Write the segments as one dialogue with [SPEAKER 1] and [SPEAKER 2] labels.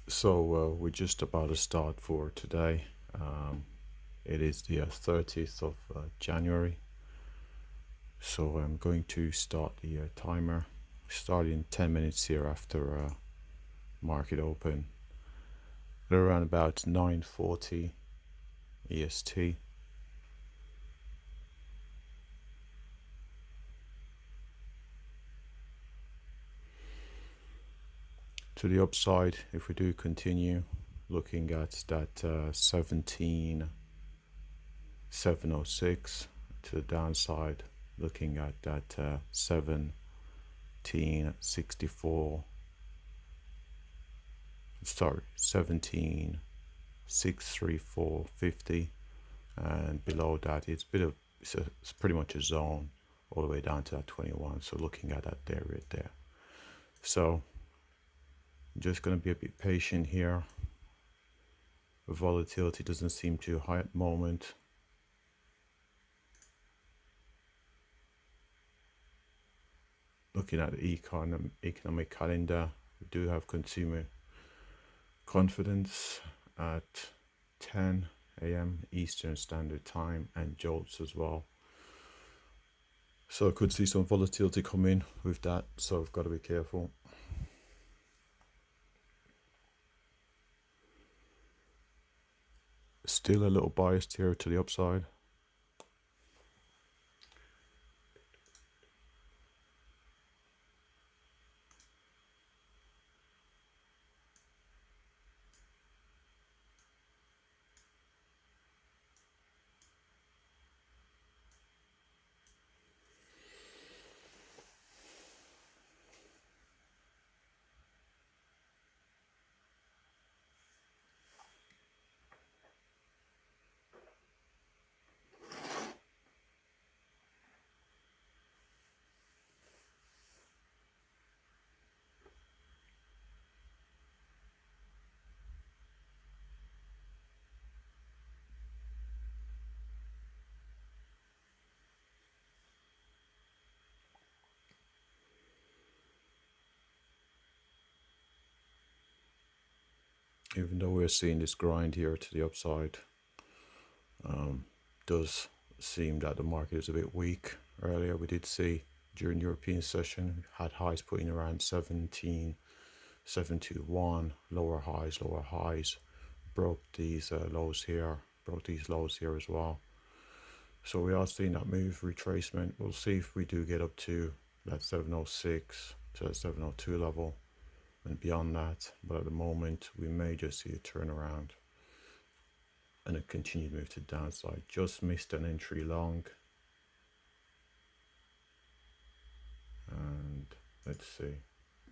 [SPEAKER 1] So we're just about to start for today. It is the 30th of January. So I'm going to start the timer starting 10 minutes here after market open at around about 9:40 EST. To the upside, if we do continue looking at that 17,706, to the downside looking at that 17,634, sorry, 17,634.50, and below that it's it's pretty much a zone all the way down to that 21. So looking at that there, right there. So I'm just going to be a bit patient here. The volatility doesn't seem too high at the moment. Looking at the economic calendar, we do have consumer confidence at 10 a.m. Eastern Standard Time and jolts as well. So I could see some volatility come in with that, so I've got to be careful. Still a little biased here to the upside. Even though we're seeing this grind here to the upside, does seem that the market is a bit weak. Earlier we did see during European session had highs putting around 17,721, lower highs, broke these lows here, as well. So we are seeing that move retracement. We'll see if we do get up to that 706 to that 702 level and beyond that, but at the moment we may just see a turnaround and a continued move to downside. Just missed an entry long, and let's see,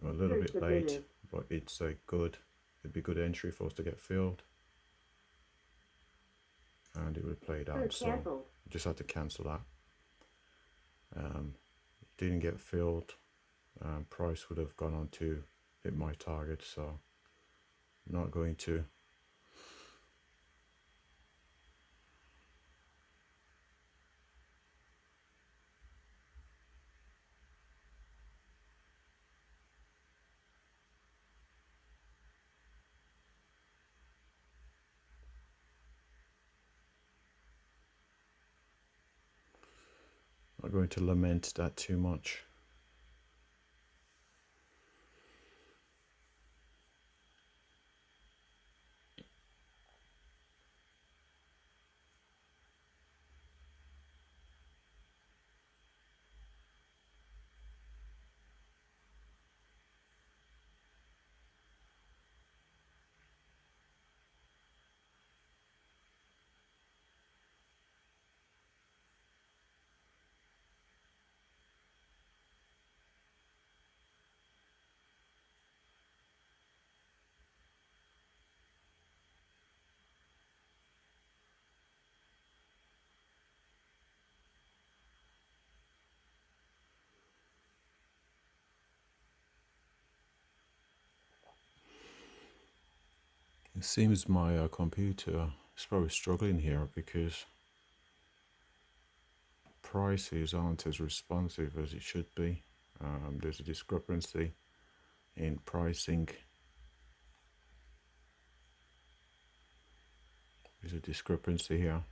[SPEAKER 1] I'm a little bit late, but it's a good, it'd be good entry for us to get filled, and it would play it out. So just had to cancel that. Didn't get filled. Price would have gone on to hit my target, so I'm not going to. Not going to lament that too much. It seems my computer is probably struggling here because prices aren't as responsive as it should be. There's a discrepancy in pricing There's a discrepancy here.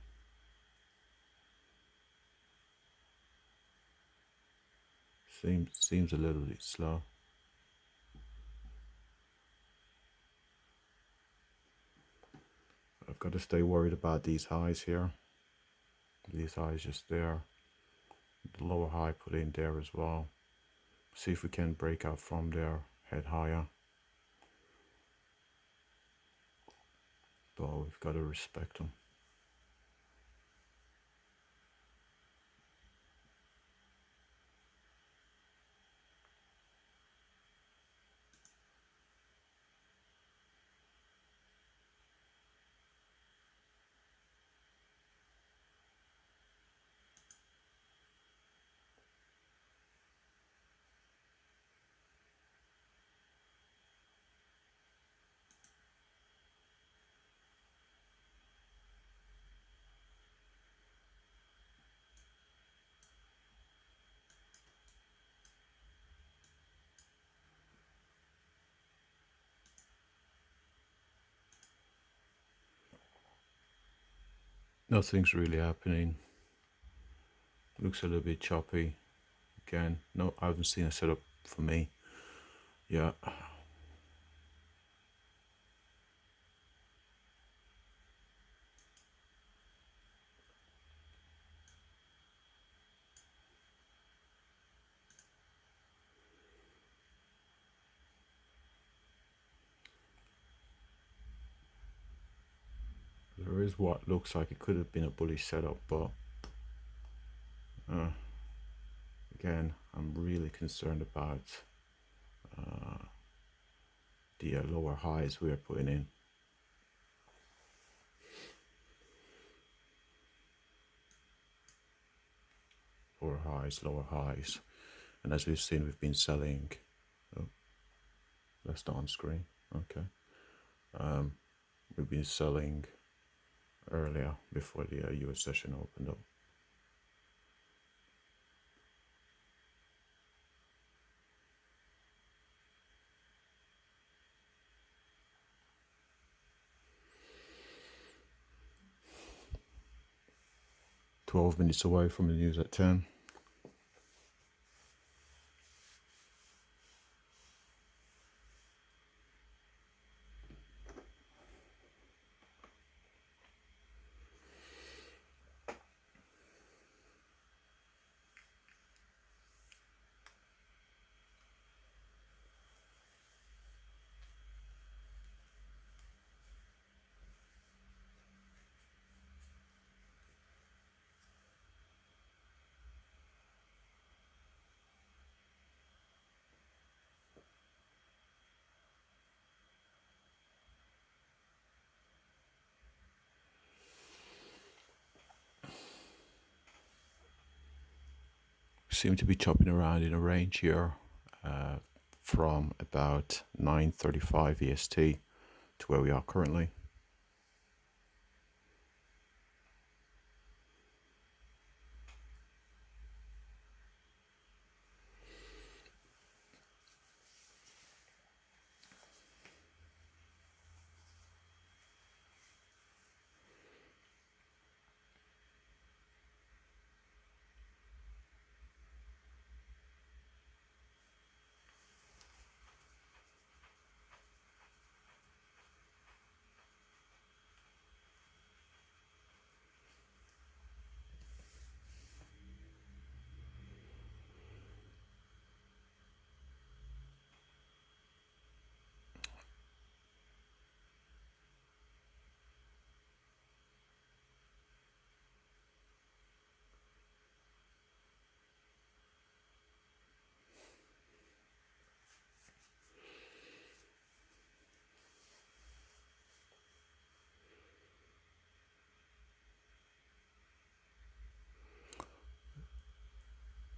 [SPEAKER 1] Seems a little bit slow. I've got to stay worried about these highs here. These highs just there. The lower high put in there as well. See if we can break out from there, head higher. But we've got to respect them. Nothing's really happening. Looks a little bit choppy. Again, no, I haven't seen a setup for me. Yeah. There is what looks like it could have been a bullish setup, but again, I'm really concerned about the lower highs we are putting in. Lower highs. And as we've seen, we've been selling. Oh, that's not on screen. Okay. We've been selling earlier before the US session opened up. "12 minutes away from the news at 10. Seem to be chopping around in a range here from about 9:35 EST to where we are currently.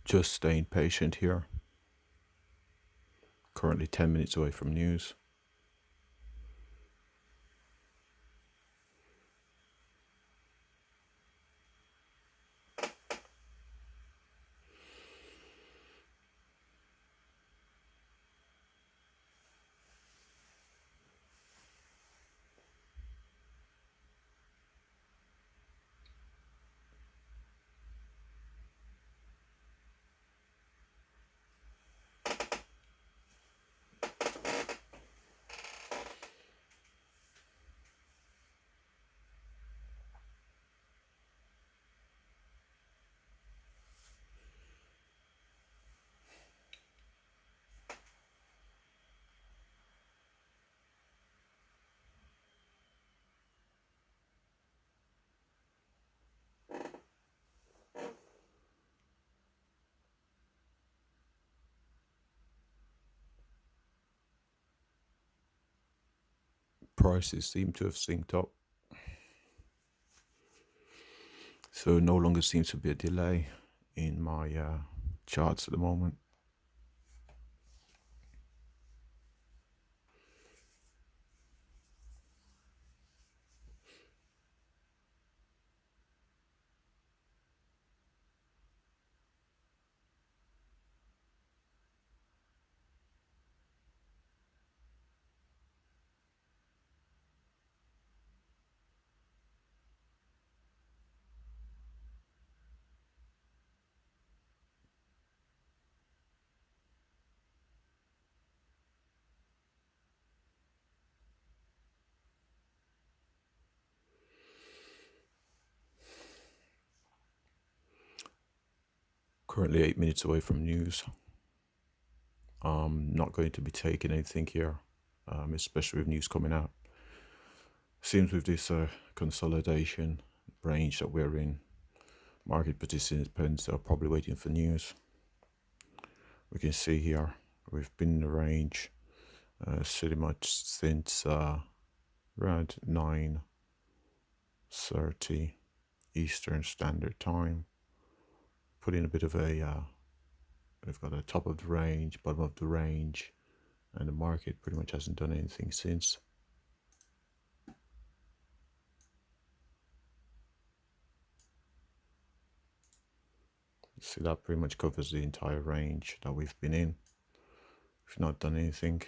[SPEAKER 1] Just staying patient here. Currently 10 minutes away from news. prices seem to have synced up. So no longer seems to be a delay in my charts at the moment. Currently 8 minutes away from news. I'm not going to be taking anything here, especially with news coming out. Seems with this consolidation range that we're in, market participants are probably waiting for news. We can see here we've been in the range pretty much since around 9:30 Eastern Standard Time. Put in a bit of a we've got a top of the range, bottom of the range, and the market pretty much hasn't done anything since. See, that pretty much covers the entire range that we've been in. We've not done anything.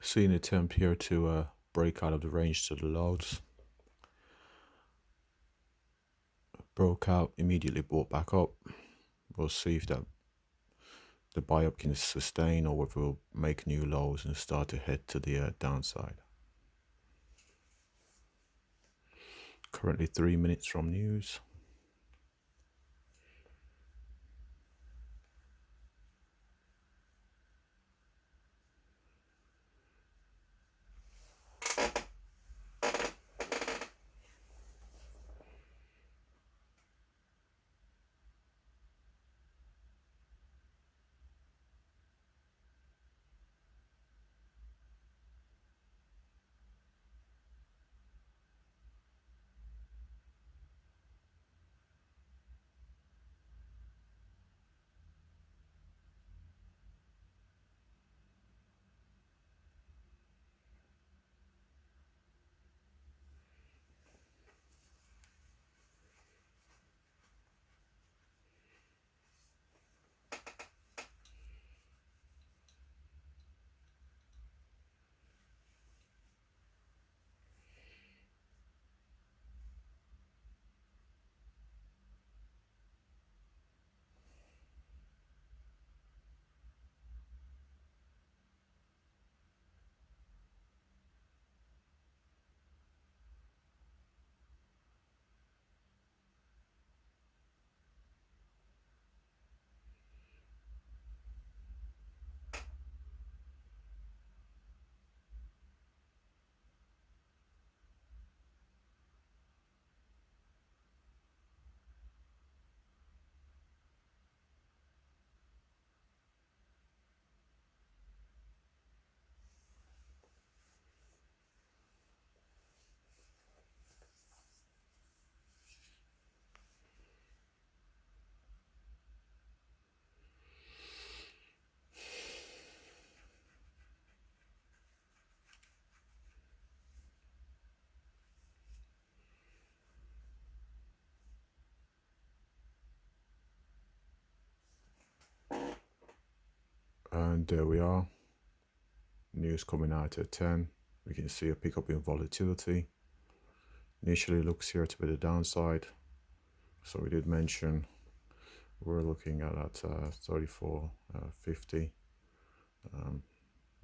[SPEAKER 1] See an attempt here to break out of the range to the lows. Broke out, immediately bought back up. We'll see if that the buy up can sustain or if we'll make new lows and start to head to the downside. Currently 3 minutes from news. And there we are. News coming out at 10. We can see a pickup in volatility. Initially looks here to be the downside. So we did mention we're looking at 34.50.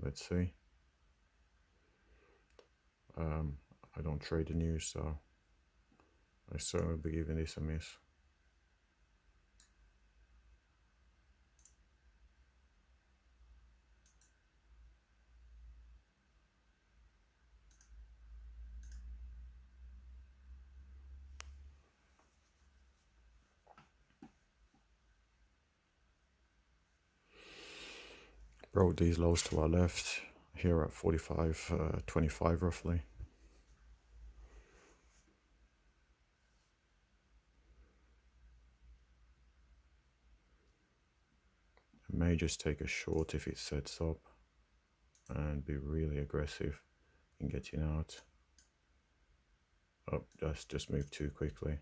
[SPEAKER 1] Let's see. I don't trade the news, so I certainly be giving this a miss. Broke these lows to our left here at 45.25 roughly. I may just take a short if it sets up and be really aggressive in getting out. Oh, that's just moved too quickly.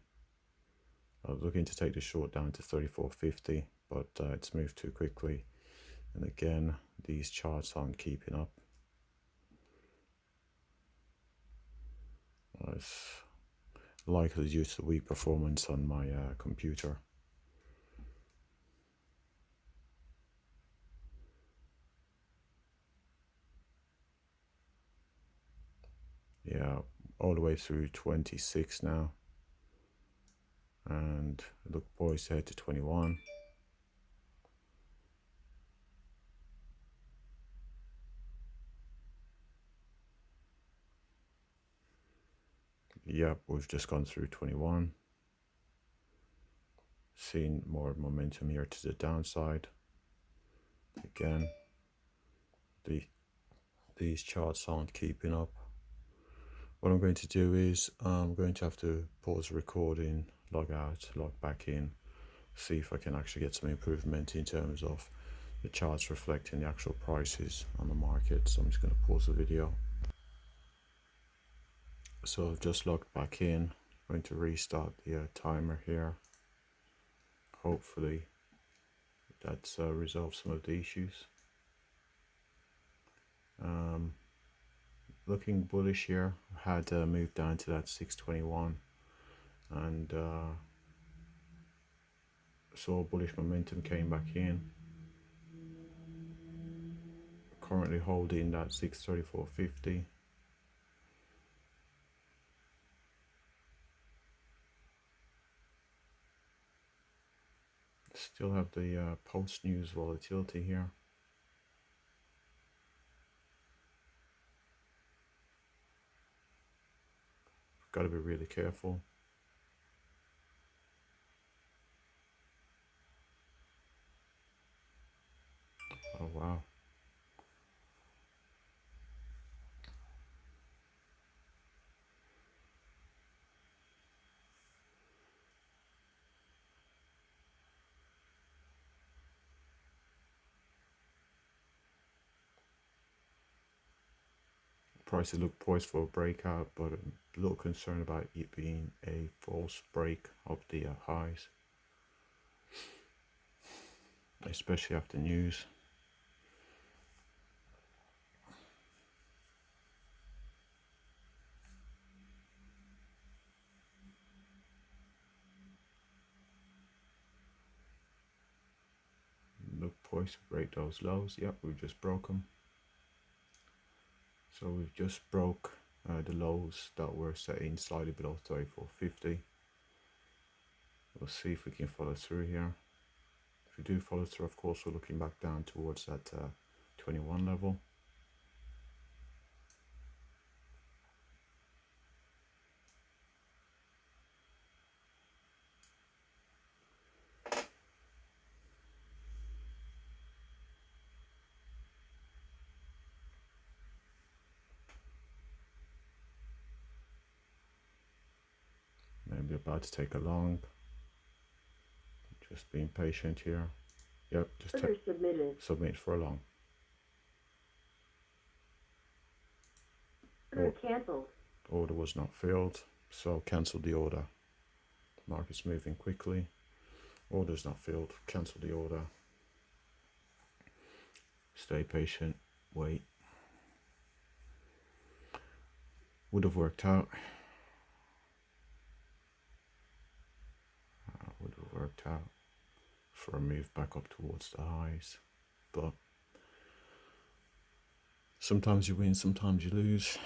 [SPEAKER 1] I was looking to take the short down to 34.50, but it's moved too quickly. And again, these charts aren't keeping up. It's likely due to the weak performance on my computer. Yeah, all the way through 26 now. And look poised to head to 21. Yep, we've just gone through 21. Seeing more momentum here to the downside. Again, these charts aren't keeping up. What I'm going to do is I'm going to have to pause the recording, log out, log back in, see if I can actually get some improvement in terms of the charts reflecting the actual prices on the market. So I'm just going to pause the video. So I've just logged back in. I'm going to restart the timer here. Hopefully that's resolved some of the issues. looking bullish here. Had moved down to that 621 and saw bullish momentum came back in. Currently holding that 634.50. Still have the post news volatility here. Got to be really careful. Oh wow. Prices look poised for a breakout, but I'm a little concerned about it being a false break of the highs, especially after news. Look poised to break those lows. Yep, we've just broke them. So we've just broke the lows that were setting slightly below 34.50. We'll see if we can follow through here. If we do follow through, of course, we're looking back down towards that 21 level. Maybe about to take a long. Just being patient here. Yep, just submit for a long.
[SPEAKER 2] Order cancelled.
[SPEAKER 1] Order was not filled, so cancel the order. Market's moving quickly. Order's not filled. Cancel the order. Stay patient. Wait. Would have worked out. Would have worked out for a move back up towards the highs, but sometimes you win, sometimes you lose.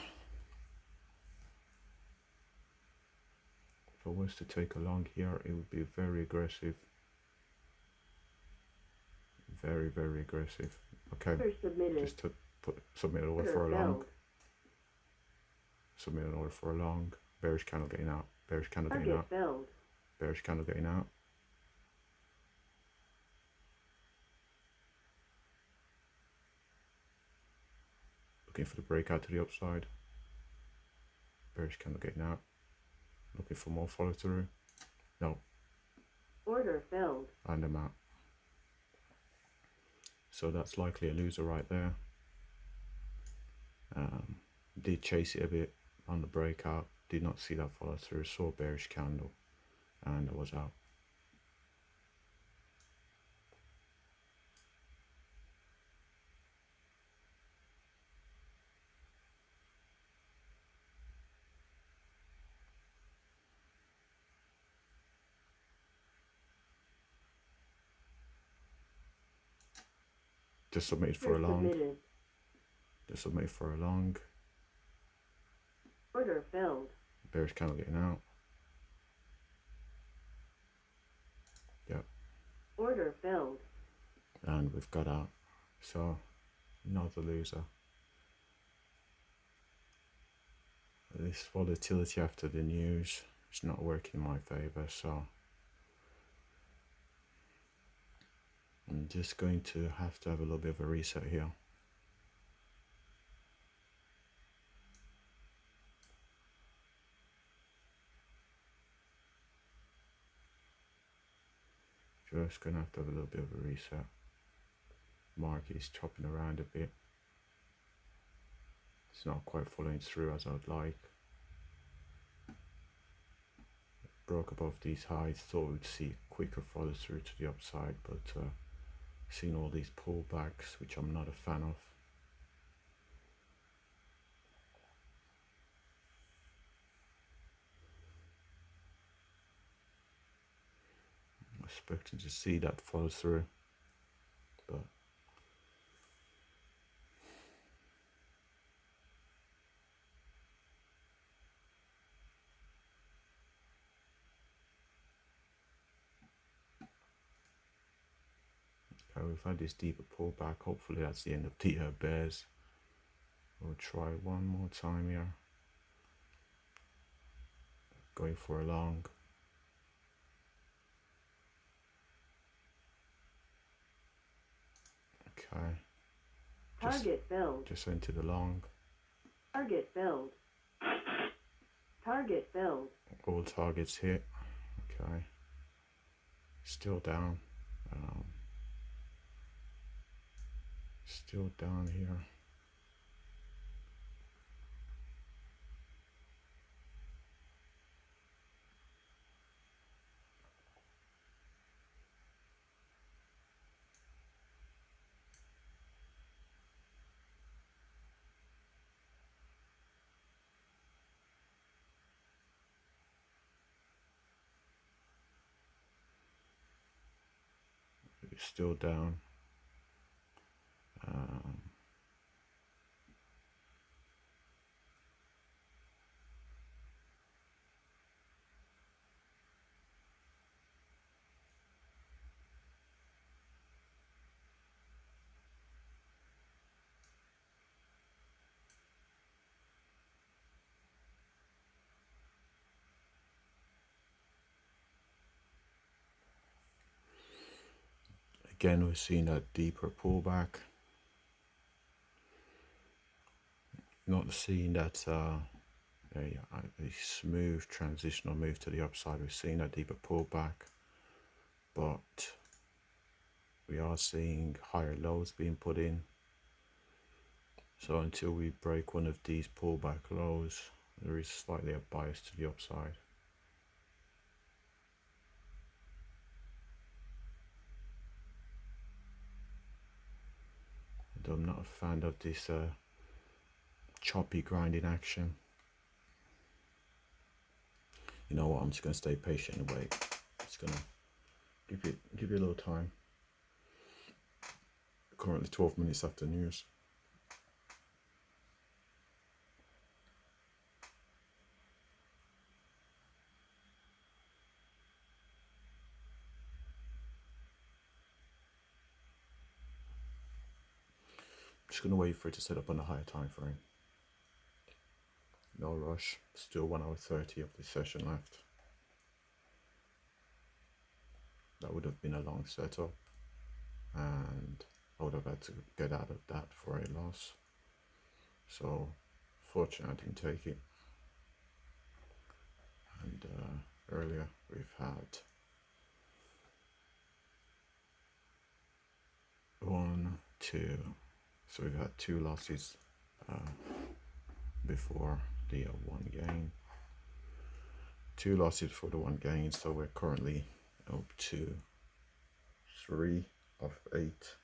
[SPEAKER 1] If I was to take a long here, it would be very aggressive. Very, very aggressive. Okay, just to submit an order for a long. Submit an order for a long. Bearish candle getting out. Bearish candle getting out. Bearish candle getting out. Looking for the breakout to the upside. Bearish candle getting out. Looking for more follow through. No.
[SPEAKER 2] Order filled.
[SPEAKER 1] And I'm out. So that's likely a loser right there. Did chase it a bit on the breakout. Did not see that follow through. Saw a bearish candle and I was out. Just submitted for a long. Just submitted for a long.
[SPEAKER 2] Order filled.
[SPEAKER 1] Bearish candle getting out. Yep.
[SPEAKER 2] Order filled.
[SPEAKER 1] And we've got out. So not the loser. This volatility after the news is not working in my favor, so I'm just going to have a little bit of a reset here. Just gonna have a little bit of a reset. Market is chopping around a bit. It's not quite following through as I'd like. Broke above these highs, thought we'd see quicker follow through to the upside, but seen all these pullbacks, which I'm not a fan of. expecting to see that follow through, but we've had this deeper pullback. Hopefully that's the end of the bears. We'll try one more time here. Going for a long. Okay.
[SPEAKER 2] Target filled.
[SPEAKER 1] Just into the long.
[SPEAKER 2] Target filled. Target filled.
[SPEAKER 1] All targets hit. Okay. Still down. Still down here. It's still down. Again, we're seeing a deeper pullback. Not seeing that a smooth transitional move to the upside. We're seeing a deeper pullback, but we are seeing higher lows being put in. So until we break one of these pullback lows, there is slightly a bias to the upside. And I'm not a fan of this choppy grinding action. You know what? I'm just gonna stay patient and wait. Just gonna give you a little time. Currently 12 minutes after news. Just gonna wait for it to set up on a higher time frame. No rush. Still 1 hour 30 of the session left. That would have been a long setup, and I would have had to get out of that for a loss. So fortunately I didn't take it. And earlier we've had 1, 2. So we've had 2 losses before the 1 gain. 2 losses for the 1 gain. So we're currently up to 3 of 8.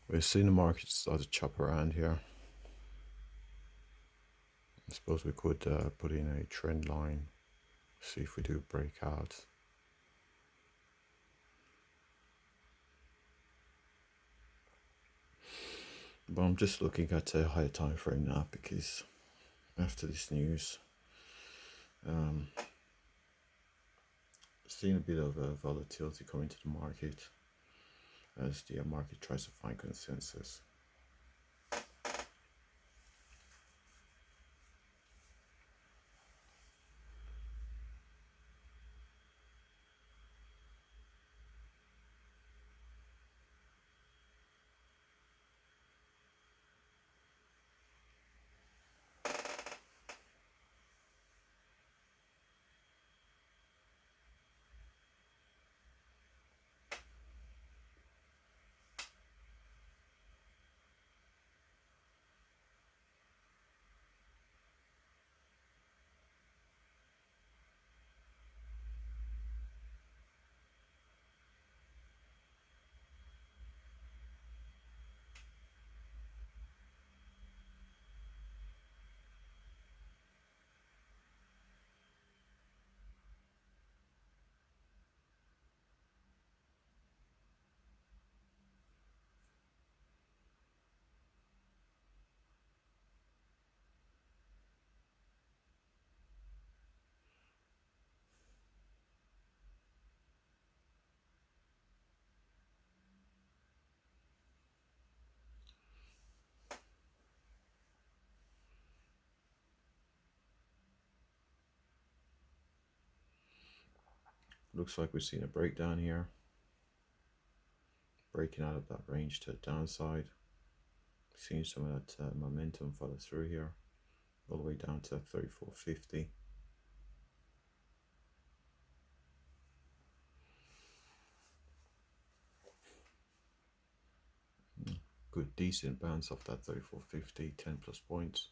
[SPEAKER 1] We've seen the market start to chop around here. I suppose we could put in a trend line, see if we do break out. But I'm just looking at a higher time frame now, because after this news, seeing a bit of volatility coming to the market as the market tries to find consensus. Looks like we've seen a breakdown here, breaking out of that range to the downside. Seeing some of that momentum follow through here, all the way down to 34.50. Good decent bounce off that 34.50, 10 plus points.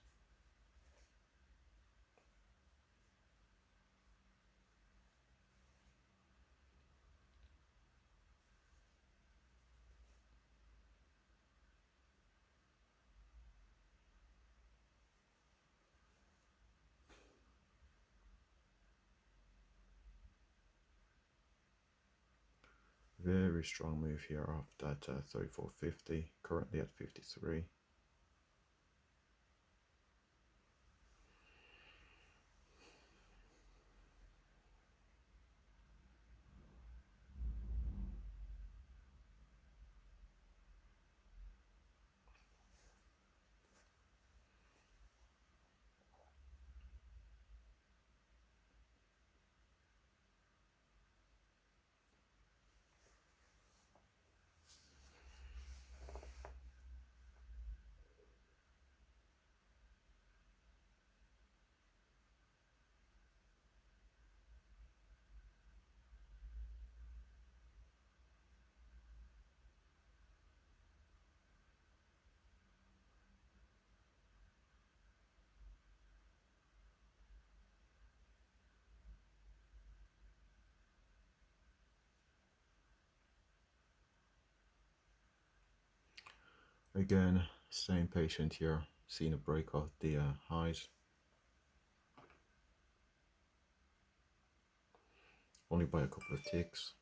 [SPEAKER 1] Very strong move here off that 34.50, currently at 53. Again, staying patient here, seeing a break of the highs. Only by a couple of ticks.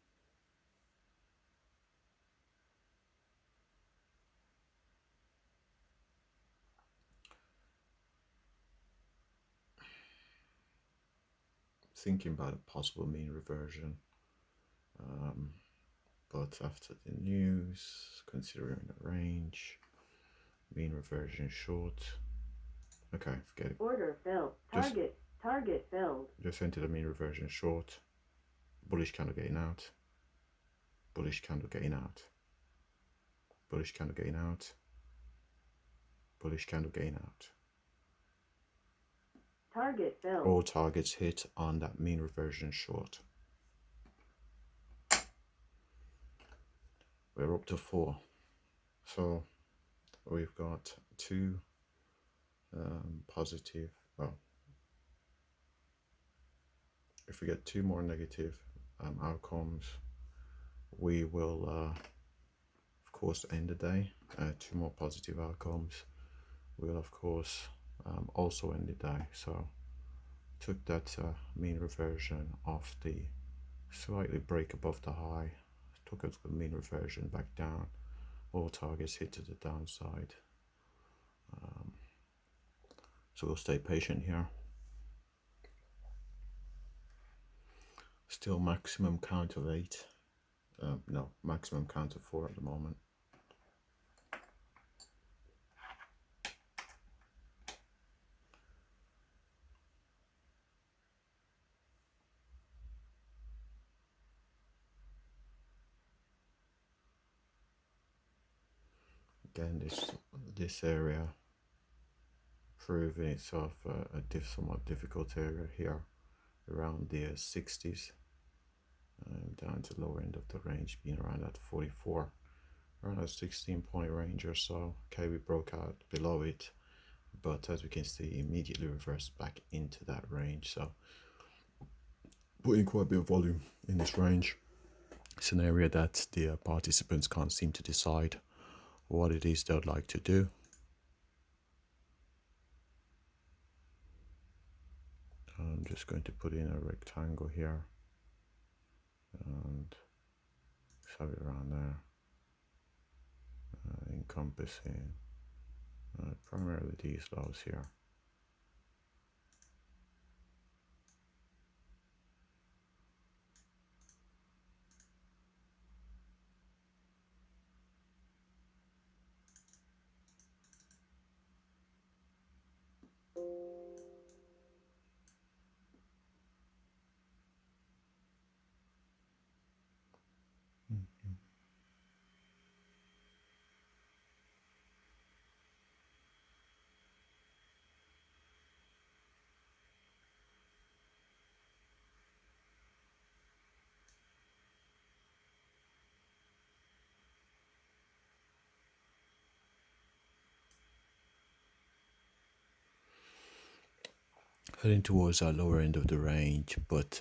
[SPEAKER 1] Thinking about a possible mean reversion. But after the news, considering the range, mean reversion short. Okay, forget it.
[SPEAKER 2] Order filled. Target filled.
[SPEAKER 1] Just entered the mean reversion short. Bullish candle getting out. Bullish candle getting out. Bullish candle getting out. Bullish candle getting out.
[SPEAKER 2] Target filled.
[SPEAKER 1] All targets hit on that mean reversion short. We're up to 4. So we've got 2 positive, well, if we get 2 more negative outcomes, we will of course end the day. Two more positive outcomes will of course also end the day. So took that mean reversion off the slightly break above the high, took it the mean reversion back down. All targets hit to the downside. So we'll stay patient here. Still maximum count of 8. No, maximum count of 4 at the moment. Again, this area proving itself a somewhat difficult area here, around the 60s, down to lower end of the range, being around that 44, around that 16-point range or so. Okay, we broke out below it, but as we can see, immediately reversed back into that range. So putting quite a bit of volume in this range. It's an area that the participants can't seem to decide what it is they'd like to do. I'm just going to put in a rectangle here and shove it around there, encompassing primarily these lows here. Heading towards that lower end of the range, but